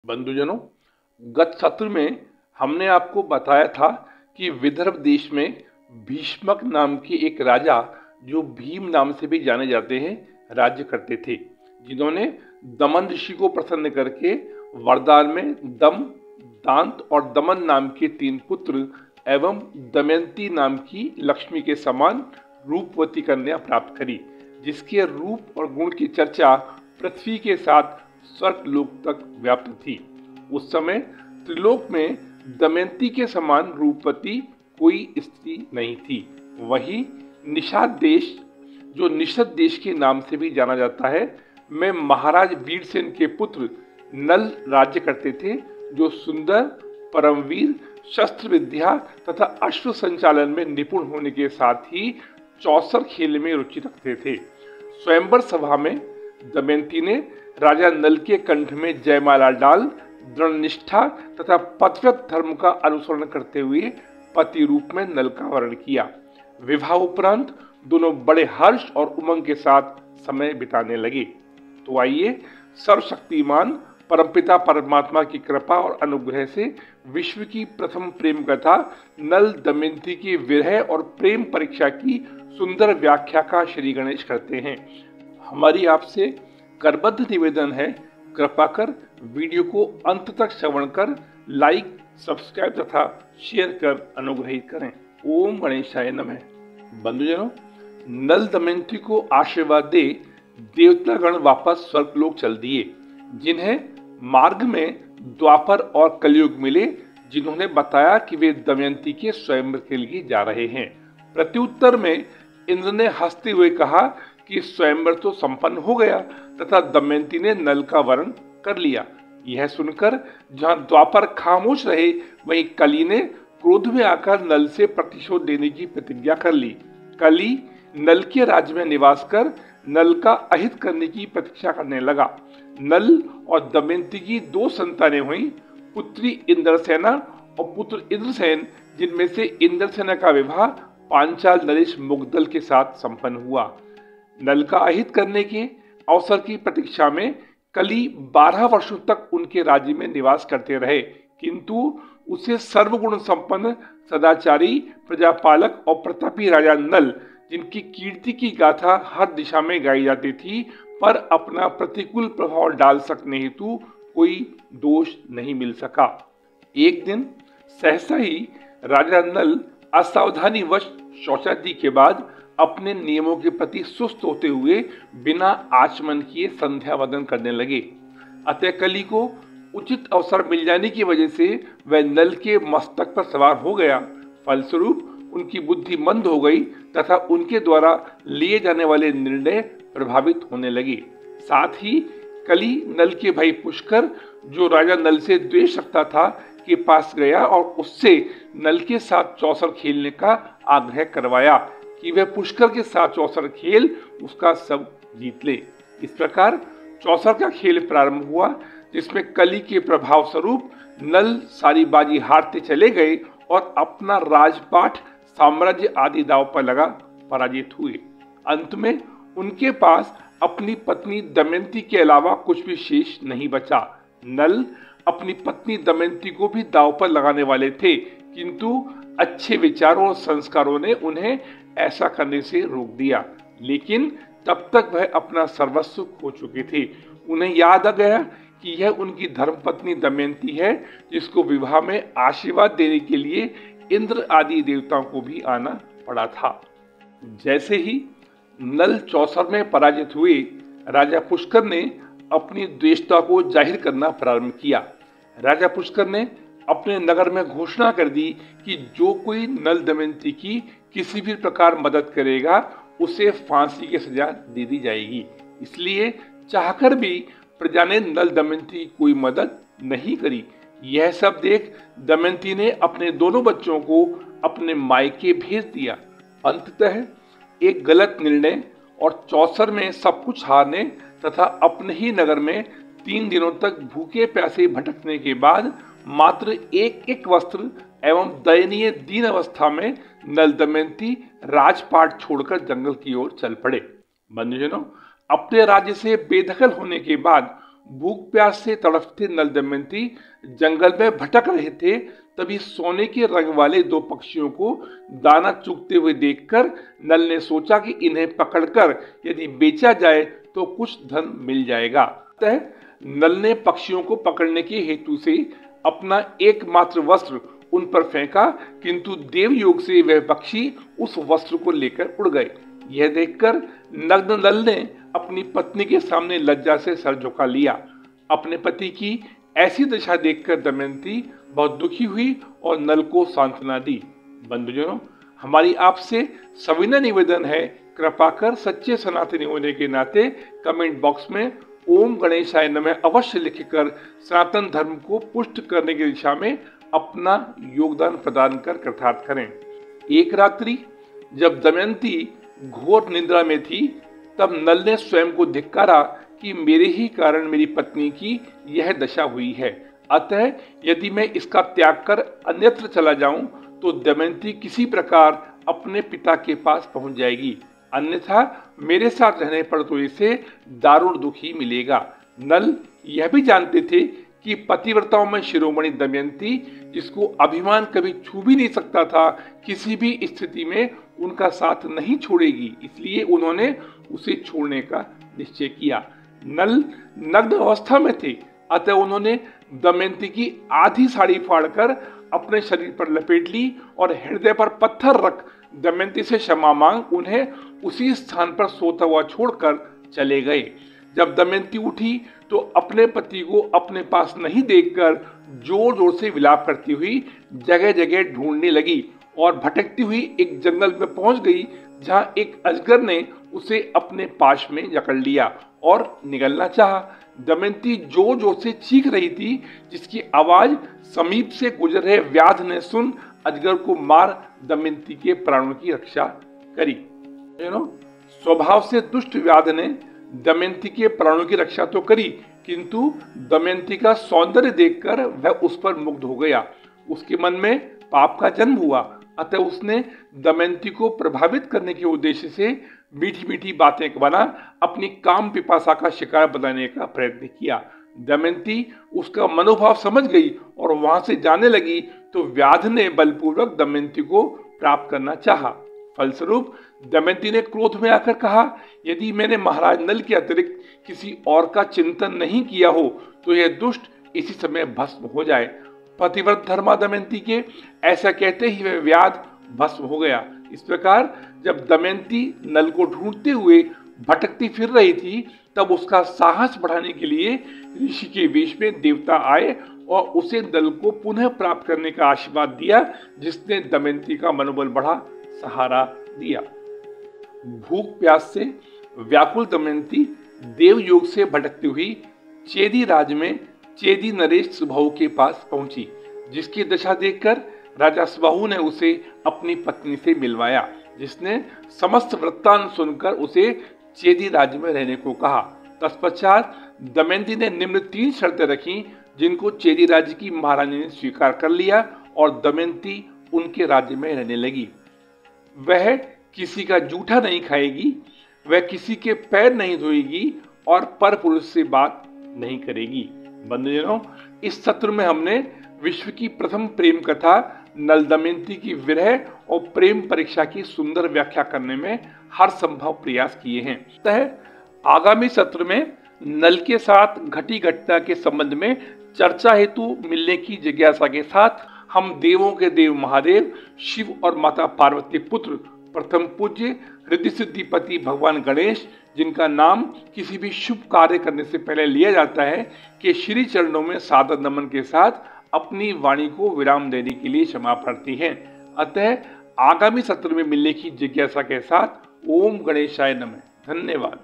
बंधुजनों, गत सत्र में हमने आपको बताया था कि विदर्भ देश में भीष्मक नाम के एक राजा, जो भीम नाम से भी जाने जाते हैं, राज्य करते थे, जिन्होंने दमन ऋषि को प्रसन्न करके वरदान में दम, दांत और दमन नाम के 3 पुत्र एवं दमयंती नाम की लक्ष्मी के समान रूपवती कन्या प्राप्त करी, जिसके रूप और गुण की चर्चा पृथ्वी के साथ स्वर्गलोक तक व्याप्त थी। उस समय त्रिलोक में दमयंती के समान रूपवती कोई स्त्री नहीं थी। वही निषाद देश, जो निषद देश के नाम से भी जाना जाता है, में महाराज वीरसेन के पुत्र नल राज्य करते थे, जो सुंदर, परमवीर, शस्त्र विद्या तथा अश्व संचालन में निपुण होने के साथ ही चौसर खेल में रुचि रखते थे। स्वयंवर सभा में दमयंती ने राजा नल के कंठ में जयमाला डाल दृढ़ निष्ठा तथा पतिव्रत धर्म का अनुसरण करते हुए पति रूप में नल का वरण किया। विवाह उपरांत दोनों बड़े हर्ष और उमंग के साथ समय बिताने लगे। तो आइए सर्वशक्तिमान परमपिता परमात्मा की कृपा और अनुग्रह से विश्व की प्रथम प्रेम कथा नल दमयंती की विरह और प्रेम परीक्षा की सुंदर व्याख्या का श्री गणेश करते हैं। हमारी आपसे करबद्ध निवेदन है, कृपा कर वीडियो को अंत तक श्रवण कर लाइक, सब्सक्राइब तथा शेयर कर अनुग्रहित करें। ओम गणेशाय नमः। बंधुजनों, नल दमयंती को आशीर्वाद दे देवतागण वापस स्वर्गलोक चल दिए, जिन्हें मार्ग में द्वापर और कलयुग मिले, जिन्होंने बताया कि वे दमयंती के स्वयंवर के लिए जा रहे हैं। प्रत्युत्तर में इंद्र ने हंसते हुए कहा कि स्वयंवर तो संपन्न हो गया तथा दमयंती ने नल का वरण कर लिया। यह सुनकर जहां द्वापर खामोश रहे, वहीं कली ने क्रोध में आकर नल से प्रतिशोध देने की प्रतिज्ञा कर ली। कली नल के राज्य में निवास कर नल का अहित करने की प्रतीक्षा करने लगा। नल और दमयंती की 2 संतानें हुई, पुत्री इंद्रसेना और पुत्र इंद्रसेन, जिनमें से इंद्रसेना का विवाह पांचाल नरेश मुग्दल के साथ संपन्न हुआ। नल का अहित करने के अवसर की प्रतीक्षा में कली 12 वर्षों तक उनके राज्य में निवास करते रहे, किंतु उसे सर्वगुण संपन्न, सदाचारी, प्रजापालक और प्रतापी राजा नल, जिनकी कीर्ति की गाथा हर दिशा में गाई जाती थी, पर अपना प्रतिकूल प्रभाव डाल सकने हेतु कोई दोष नहीं मिल सका। एक दिन सहसा ही राजा नल असावधानीवश शौचादि के बाद अपने नियमों के प्रति सुस्त होते हुए बिना आचमन किए संध्या वंदन करने लगे। अतः कली को उचित अवसर मिल जाने की वजह से वह नल के मस्तक पर सवार हो गया। फलस्वरूप उनकी बुद्धि मंद हो गई तथा उनके द्वारा लिए जाने वाले निर्णय प्रभावित होने लगे। साथ ही कली नल के भाई पुष्कर, जो राजा नल से द्वेष रखता था, के पास गया और उससे नल के साथ चौसर खेलने का आग्रह करवाया कि वह पुष्कर के साथ चौसर खेल उसका सब जीत ले। इस प्रकार चौसर का खेल प्रारंभ हुआ, जिसमें कली के प्रभाव स्वरूप नल सारी बाजी हारते चले गए और अपना राजपाट, साम्राज्य आदि दांव पर लगा पराजित हुए। अंत में उनके पास अपनी पत्नी दमयंती के अलावा कुछ भी शेष नहीं बचा। नल अपनी पत्नी दमयंती को भी दांव पर लगाने वाले थे, किंतु अच्छे विचारों और संस्कारों ने उन्हें ऐसा करने से रोक दिया। लेकिन तब तक वह अपना सर्वस्व खो चुके थे। उन्हें याद आ गया कि यह उनकी धर्मपत्नी दमयंती है, जिसको विवाह में आशीर्वाद देने के लिए इंद्र आदि देवताओं को भी आना पड़ा था। जैसे ही नल चौसर में पराजित हुए, राजा पुष्कर ने अपनी द्वेषता को जाहिर करना प्रारंभ किया। राजा पुष्कर ने अपने नगर में घोषणा कर दी कि जो कोई नल दमयंती की किसी भी प्रकार मदद करेगा, उसे फांसी की सजा दे दी जाएगी। इसलिए चाहकर भी प्रजा ने नल दमयंती की कोई मदद नहीं करी। यह सब देख दमयंती ने अपने दोनों बच्चों को अपने मायके भेज दिया। अंततः एक गलत निर्णय और चौसर में सब कुछ हारने तथा अपने ही नगर में 3 दिनों तक भूखे प्यासे भटकने के बाद मात्र एक वस्त्र एवं दयनीय दीन अवस्था में नल दमयंती राजपाट छोड़कर जंगल की ओर चल पड़े। बंधुजनों, अपने राज्य से बेदखल होने के बाद भूख प्यास से तड़पते नल दमयंती जंगल में भटक रहे थे, तभी सोने के रंग वाले दो पक्षियों को दाना चुगते हुए देखकर नल ने सोचा कि इन्हें पकड़कर यदि बेचा जाए तो कुछ धन मिल जाएगा। अतः नल ने पक्षियों को पकड़ने के हेतु से अपना एकमात्र वस्त्र उन पर फेंका, किंतु देवयोग से वह पक्षी उस वस्त्र को लेकर उड़ गए। यह देखकर नग्न नल ने अपनी पत्नी के सामने लज्जा से सर झुका लिया। अपने पति की ऐसी दशा देखकर दमयंती बहुत दुखी हुई और नल को सांत्वना दी। बंधुजनों, हमारी आपसे सविनय निवेदन है, कृपा कर सच्चे सनातनी होने के नाते कमेंट बॉक्स में ओम गणेशाय नमः अवश्य लिखकर सनातन धर्म को पुष्ट करने की दिशा में अपना योगदान प्रदान कर कृतार्थ करें। एक रात्रि जब दमयंती घोर निद्रा में थी, तब नल ने स्वयं को धिक्कारा कि मेरे ही कारण मेरी पत्नी की यह दशा हुई है। अतः यदि मैं इसका त्याग कर अन्यत्र चला जाऊं तो दमयंती किसी प्रकार अपने पिता के पास पहुंच जाएगी, अन्यथा मेरे साथ रहने पर तो इसे दारुण दुख ही मिलेगा। नल यह भी जानते थे कि पतिव्रताओं में शिरोमणि दमयंती, जिसको अभिमान कभी छू भी नहीं सकता था, किसी भी स्थिति में उनका साथ नहीं छोड़ेगी, इसलिए उन्होंने उसे छोड़ने का निश्चय किया। नल नग्न अवस्था में थे, अतः उन्होंने दमयंती की आधी साड़ी फाड़कर अपने शरीर पर लपेट ली और हृदय पर पत्थर रख दमयंती से क्षमा मांग उन्हें उसी स्थान पर सोता हुआ छोड़कर चले गए। जब दमयंती उठी तो अपने पति को अपने पास नहीं देखकर जोर जोर से विलाप करती हुई जगह जगह ढूंढने लगी और भटकती हुई एक जंगल में पहुंच गई, जहां एक अजगर ने उसे अपने पाश में जकड़ लिया और निगलना चाहा। दमयंती जोर जोर से चीख रही थी, जिसकी आवाज समीप से गुजर रहे व्याध ने सुन अजगर को मार दमयंती के प्राणों की रक्षा करी। स्वभाव से दुष्ट व्याध ने दमयंती के प्राणों की रक्षा तो करी, किंतु दमयंती का सौंदर्य देखकर वह उस पर मुग्ध हो गया। उसके मन में पाप का जन्म हुआ, अतः उसने दमयंती को प्रभावित करने के उद्देश्य से मीठी मीठी बातें बना अपनी काम पिपासा का शिकार बनाने का प्रयत्न किया। दमयंती उसका मनोभाव समझ गई और वहां से जाने लगी, तो व्याध ने बलपूर्वक दमयंती को प्राप्त करना चाहा। फलस्वरूप दमयंती ने क्रोध में आकर कहा, यदि मैंने महाराज नल के अतिरिक्त किसी और का चिंतन नहीं किया हो तो यह दुष्ट इसी समय भस्म हो जाए। पतिव्रत धर्मा दमयंती के ऐसा कहते ही वह व्याध भस्म हो गया। इस प्रकार जब दमयंती नल को ढूंढते हुए भटकती फिर रही थी, तब उसका साहस बढ़ाने के लिए ऋषि के वेश में देवता आए और उसे नल को पुनः प्राप्त करने का आशीर्वाद दिया, जिसने दमयंती का मनोबल बढ़ा सहारा दिया। भूख प्यास से व्याकुल दमयंती देवयोग से भटकती हुई चेदी राज में चेदी नरेश सुबाहु के पास पहुंची, जिसकी दशा देखकर राजा सुबाहु ने उसे अपनी पत्नी से मिलवाया, जिसने समस्त वृत्तांत सुनकर उसे चेदी राज्य में रहने को कहा। तत्पश्चात दमयंती ने निम्न 3 शर्तें रखी, जिनको चेदी राज्य की महारानी ने स्वीकार कर लिया और दमयंती उनके राज्य में रहने लगी। वह किसी का जूठा नहीं खाएगी, वह किसी के पैर नहीं धोएगी और पर पुरुष से बात नहीं करेगी। बंधुजनों, इस सत्र में हमने विश्व की प्रथम प्रेम कथा नल दमयंती की विरह और प्रेम परीक्षा की सुंदर व्याख्या करने में हर संभव प्रयास किए हैं। अतः आगामी सत्र में नल के साथ घटी घटना के संबंध में चर्चा हेतु मिलने की जिज्ञासा के साथ हम देवों के देव महादेव शिव और माता पार्वती पुत्र प्रथम पूज्य रिद्धि सिद्धिपति भगवान गणेश, जिनका नाम किसी भी शुभ कार्य करने से पहले लिया जाता है, के श्री चरणों में सादर नमन के साथ अपनी वाणी को विराम देने के लिए क्षमा प्रार्थी हैं। अतः आगामी सत्र में मिलने की जिज्ञासा के साथ ओम गणेशाय नमः। धन्यवाद।